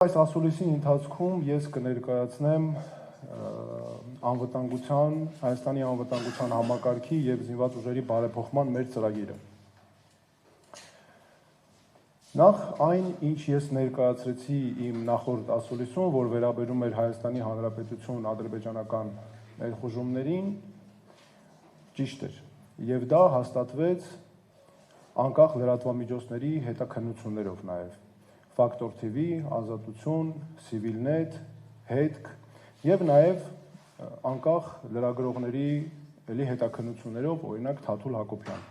Այս ասուլիսի ընթացքում ես կներկայացնեմ Հայաստանի անվտանգության համակարգի և զինված ուժերի բարեփոխման մեր ծրագիրը։ Նախ այն, ինչ ես ներկայացրեցի իմ նախորդ ասուլիսում, որ վերաբերում էր Հայաստանի Հանրապետություն ադրբեջանական ներխուժումներին, ճիշտ էր, և դա հաստատվեց անկախ լրատվամիջոցների հետաքննություններով նաև։ Ֆակտոր TV, Ազատություն, Civilnet, Հետք և նաև անկախ լրագրողների հետաքննություններով, օրինակ Թաթուլ Հակոբյան։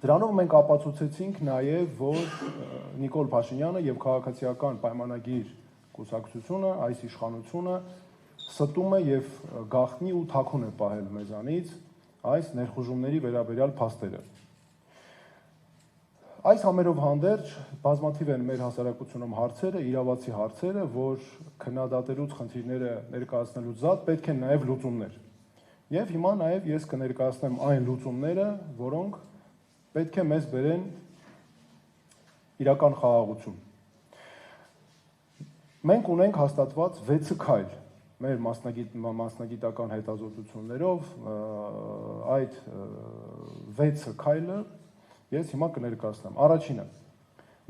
Դրանով մենք ապացուցեցինք նաև, որ Նիկոլ Փաշինյանը և քաղաքացիական պայմանագիր կուսակցությունը, այս իշխանությունը ստում է և գաղտնի ու թաքուն է պահել մեզանից այս ներխուժումների վերաբերյալ փաստերը։ Այս համերով հանդերձ բազմաթիվ են մեր հասարակությունում հարցերը, իրավացի հարցերը, որ քննադատելուց խնդիրները ներկայացնելուց զատ պետք են նաև լուծումներ։ Եվ հիմա նաև ես կներկայացնեմ այն լուծումները, որոնք պետք է մեզ բերեն իրական խաղաղություն։ Մենք ունենք հաստատված 6 քայլ մեր մասնագիտական հետազոտություններով, այդ 6 քայլը ես հիմա կներկայացնեմ։ Առաջինը,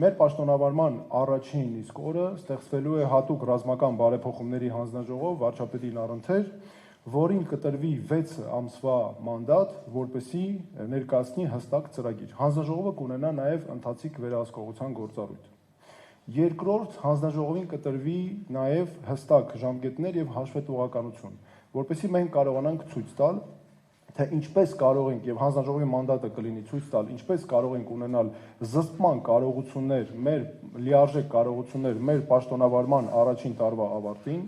մեր պաշտոնավարման առաջին իսկ օրը ստեղծվելու է հատուկ ռազմական բարեփոխումների հանձնաժողով վարչապետին առընթեր, որին կտրվի 6 ամսվա մանդատ, որպեսզի ներկայացնի հստակ ծրագիր։ Հանձնաժողովը կունենա նաև ընթացիկ վերահսկողության գործառույթ։ Երկրորդ, հանձնաժողովին կտրվի նաև հստակ ժամկետներ և հաշվետվողականություն, որպեսզի մենք կարողանանք ցույց տալ, թե ինչպես կարող ենք, և հանձնաժողովի մանդատը կլինի ցույց տալ, ինչպես կարող ենք ունենալ զսպման կարողություններ, մեր լիարժեք կարողություններ մեր պաշտոնավարման առաջին տարվա ավարտին,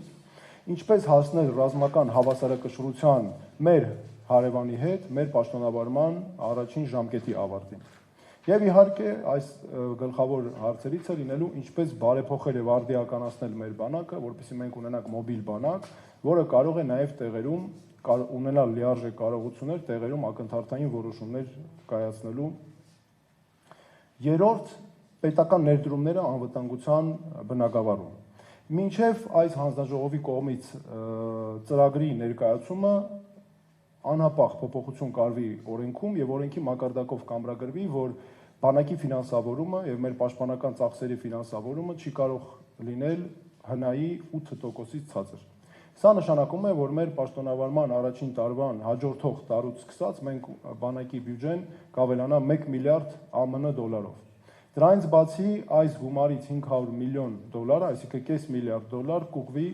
ինչպես հասնել ռազմական հավասարակշռության մեր հարևանի հետ մեր պաշտոնավարման առաջին ժամկետի ավարտին։ Եվ իհարկե այս գլխավոր հարցերից է լինելու ինչպես բարեփոխել և արդիականացնել մեր բանակը, որպեսզի մենք ունենանք մոբիլ բանակ, որը կարող է նաև տեղերում ունենալ լիարժեք կարողություններ տեղերում ակնթարթային որոշումներ կայացնելու։ Երրորդ, պետական ներդրումները անվտանգության բնագավառում։ Մինչև այս հանձնաժողովի կողմից ծրագրի ներկայացումը անհապաղ փոփոխություն կարվի օրենքում և օրենքի մակարդակով կամրագրվի, որ բանակի ֆինանսավորումը և մեր պաշտպանական ծախսերի ֆինանսավորումը չի կարող լինել ՀՆԱ-ի 8%-ից ցածր։ Սա նշանակում է, որ մեր պաշտոնավարման առաջին տարվան հաջորդող տարուց սկսած մենք բանակի բյուջեն կավելանա 1 միլիարդ ԱՄՆ դոլարով։ Դրանից բացի այս գումարից $500 միլիոն, այսինքն կես միլիարդ դոլար կուղղվի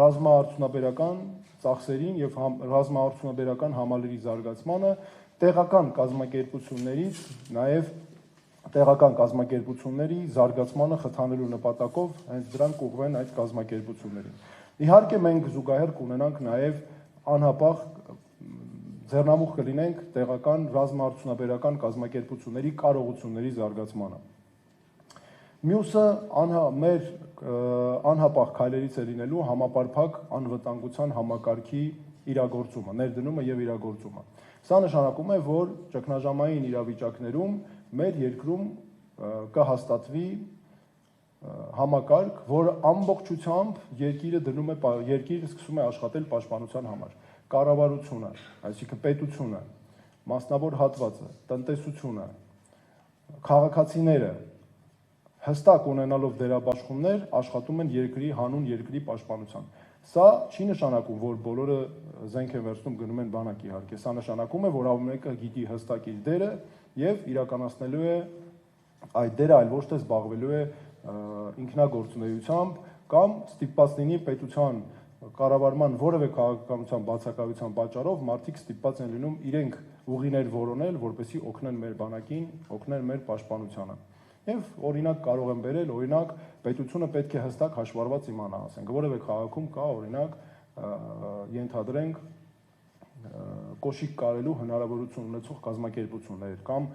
ռազմաարդյունաբերական ծախսերին և ռազմաարդյունաբերական համալիրի զարգացմանը, տեղական կազմակերպություններից նաև տեղական կազմակերպությունների զարգացմանը խթանելու նպատակով հենց դրանք կուղղվեն այդ կազմակերպություններին։ Իհարկե մենք զուգահեռ կունենանք նաև անհապաղ ձեռնամուխ կլինենք տեղական ռազմաարդյունաբերական կազմակերպությունների կարողությունների զարգացմանը։ Մյուսը մեր անհապաղ քայլերից է լինելու համապարփակ անվտանգության համակարգի իրագործումը, ներդնումը և իրագործումը։ Սա նշանակում է, որ ճգնաժամային իրավիճակներում մեր երկրում կհաստատվի համակարգ, որը ամբողջությամբ երկիրը սկսում է աշխատել պաշտպանության համար։ Կառավարությունը, այսինքն պետությունը, մասնավոր հատվածը, տնտեսությունը, քաղաքացիները հստակ ունենալով դերաբաշխումներ աշխատում են հանուն երկրի պաշտպանության։ Սա չի նշանակում, որ բոլորը զենք են վերցնում գնում են բանակ իհարկե, սա նշանակում է, որ ամեն մեկը գիտի հստակ իր դերը և իրականացնելու է այդ դերը, այլ ոչ թե զբաղվելու է ինքնագործունեությամբ կամ ստիպված լինի պետության կառավարման որևէ քաղաքականության բացակայության պատճառով մարդիկ ստիպված են լինում իրենք ուղիներ որոնել, որպեսզի օգնեն մեր բանակին, օգնեն մեր պաշտպանությանը։ Եվ օրինակ կարող եմ բերել, օրինակ պետությունը պետք է հստակ հաշվառված իմանա, ասենք որևէ քաղաքում կա օրինակ ենթադրենք կոշիկ կարելու հնարավորություն ունեցող կազմակերպություններ կամ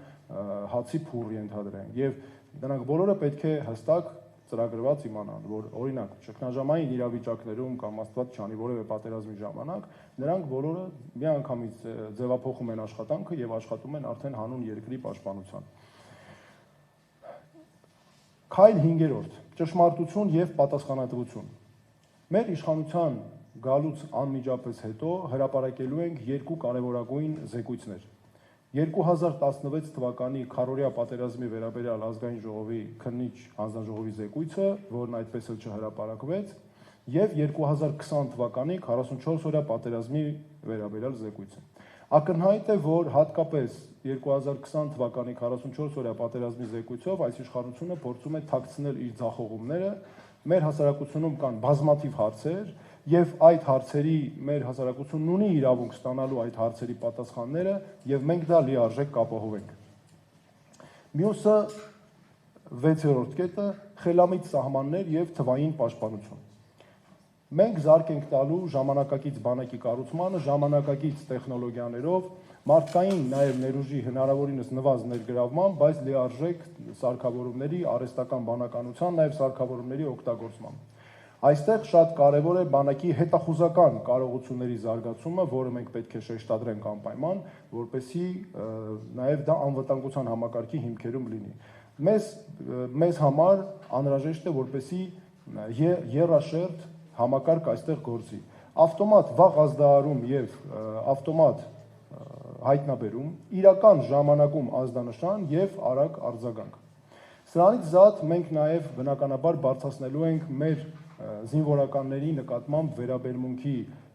հացի փուռ ենթադրենք եւ նրանք բոլորը պետք է հստակ ծրագրված իմանան, որ օրինակ ճգնաժամային իրավիճակներում կամ աստված չանի որևէ պատերազմի ժամանակ նրանք բոլորը միանգամից ձևափոխում են աշխատանքը եւ աշխատում են արդեն հանուն երկրի պաշտպանության։ Քայլ 5-րդ. ճշմարտություն եւ պատասխանատվություն։ Մեր իշխանության գալուց անմիջապես հետո հրապարակելու ենք երկու կարևորագույն զեկույցներ։ 2016 թվականի քարորիա պատերազմի վերաբերյալ ազգային ժողովի քննիչ հանձնաժողովի զեկույցը, որն այդպես էլ չհրապարակվեց, եւ 2020 թվականի 44-օրյա պատերազմի վերաբերյալ զեկույցը։ Ակնհայտ է, որ հատկապես 2020 թվականի 44-օրյա պատերազմի զեկույցով այս իշխանությունը փորձում է թաքցնել իր ձախողումները, մեր հասարակությունում կան բազմաթիվ հարցեր, եւ այդ հարցերի մեր հասարակությունն ունի իրավունք ստանալու այդ հարցերի պատասխանները, եւ մենք դա լիարժեք կապահովենք։ Մյուսը 6-րդ կետը խելամիտ սահմաններ եւ թվային պաշտպանություն։ Մենք զարկ ենք տալու ժամանակակից բանակի կառուցմանը, ժամանակակից տեխնոլոգիաներով, մարդկային նաև ներուժի հնարավորինս նվազ ներգրավման, բայց լիարժեք սարքավորումների, արհեստական բանականության, նաև սարքավորումների օգտագործման։ Այստեղ շատ կարևոր է բանակի հետախուզական կարողությունների զարգացումը, որը մենք պետք է շեշտադրենք անպայման, որպեսզի նաև դա անվտանգության համակարգի հիմքերում լինի։ Մեզ համար անհրաժեշտ է, որպեսզի եռաշերտ համակարգ այստեղ գործի։ Ավտոմատ վաղ ազդարարում եւ ավտոմատ հայտնաբերում, իրական ժամանակում ազդանշան եւ արագ արձագանք։ Սրանից զատ մենք նաեւ բնականաբար բարձրացնելու ենք մեր զինվորականների նկատմամբ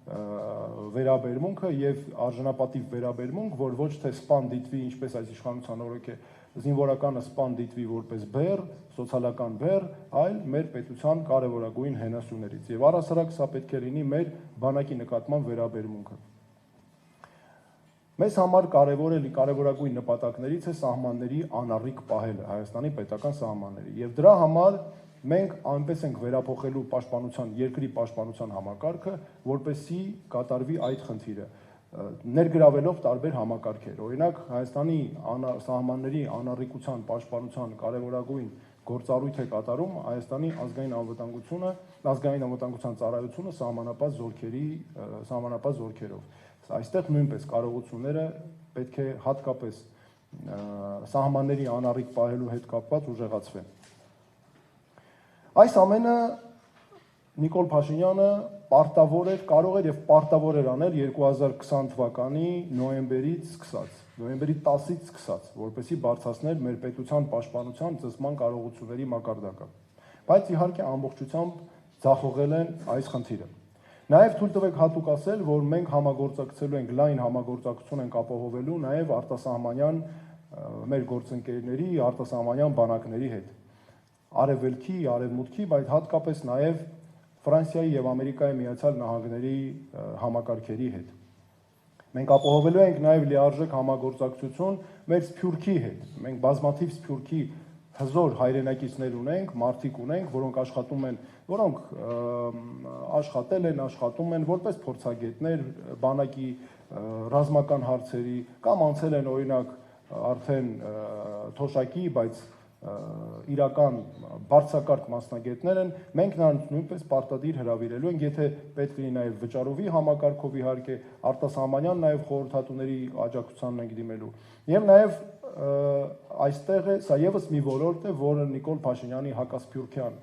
վերաբերմունքը եւ արժանապատիվ վերաբերմունք, որ ոչ թե սպան դիտվի, ինչպես այս իշխանության օրոք է, զինվորականը սպան դիտվի որպես բեռ, սոցիալական բեռ, այլ մեր պետության կարևորագույն հենասյուներից։ Եվ առհասարակ սա պետք է լինի մեր բանակի նկատմամբ վերաբերմունքը։ Մեզ համար կարևորագույն նպատակներից է սահմանների անառիկ պահելը, Հայաստանի պետական սահմանների, եւ դրա համար մենք այնպես ենք վերափոխելու երկրի պաշտպանության համակարգը, որպեսզի կատարվի այդ խնդիրը, ներգրավելով տարբեր համակարգեր։ Օրինակ, Հայաստանի սահմանների անառիկության պաշտպանության կարևորագույն գործառույթ է կատարում Հայաստանի ազգային անվտանգության ծառայությունը սահմանապատ զորքերով։ Այստեղ նույնպես կարողությունները պետք է հատկապես սահմանների անառիկ պահելու հետ կապված ուժեղացվեն։ Այս ամենը Նիկոլ Փաշինյանը կարող էր եւ պարտավոր էր անել 2020 թվականի նոյեմբերի 10-ից սկսած, որպեսզի բարձրացներ մեր պետության պաշտպանության ծծման կարողությունների մակարդակը։ Բայց իհարկե ամբողջությամբ ձախողել են այս խնդիրը։ Նաև թույլ տվեք հատուկ ասել, որ մենք համագործակցելու ենք, լայն համագործակցություն ենք ապահովելու նաև արտասահմանյան մեր գործընկերների, արտասահմանյան բանակների հետ։ Արևելքի, արևմուտքի, բայց հատկապես նաև Ֆրանսիայի եւ Ամերիկայի Միացյալ Նահանգների համակարգերի հետ։ Մենք ապահովելու ենք նաև լիարժեք համագործակցություն մեր Սփյուռքի հետ։ Մենք բազմաթիվ Սփյուռքի հզոր հայրենակիցներ ունենք, մարդիկ ունենք, որոնք աշխատում են որպես փորձագետներ բանակի ռազմական հարցերի կամ անցել են օրինակ արդեն թոշակի, բայց իրական բարձրակարգ մասնագետներ են, մենք նրանց նույնպես պարտադիր հրավիրելու ենք, եթե պետք լինի նաև վճարովի համակարգով իհարկե, արտասահմանյան նաև խորհրդատուների աջակցությանն ենք դիմելու։ Եվ նաև այստեղ է, սա եւս մի ոլորտ է, որը Նիկոլ Փաշինյանի հակասփյուռքյան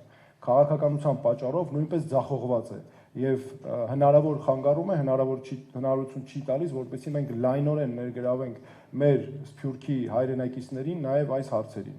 քաղաքականության պատճառով նույնպես ձախողված է եւ հնարավոր խանգարում է, հնարավորություն չի տալիս, որպեսզի մենք լայնորեն ներգրավենք մեր Սփյուռքի հայրենակիցներին նաև այս հարցերին։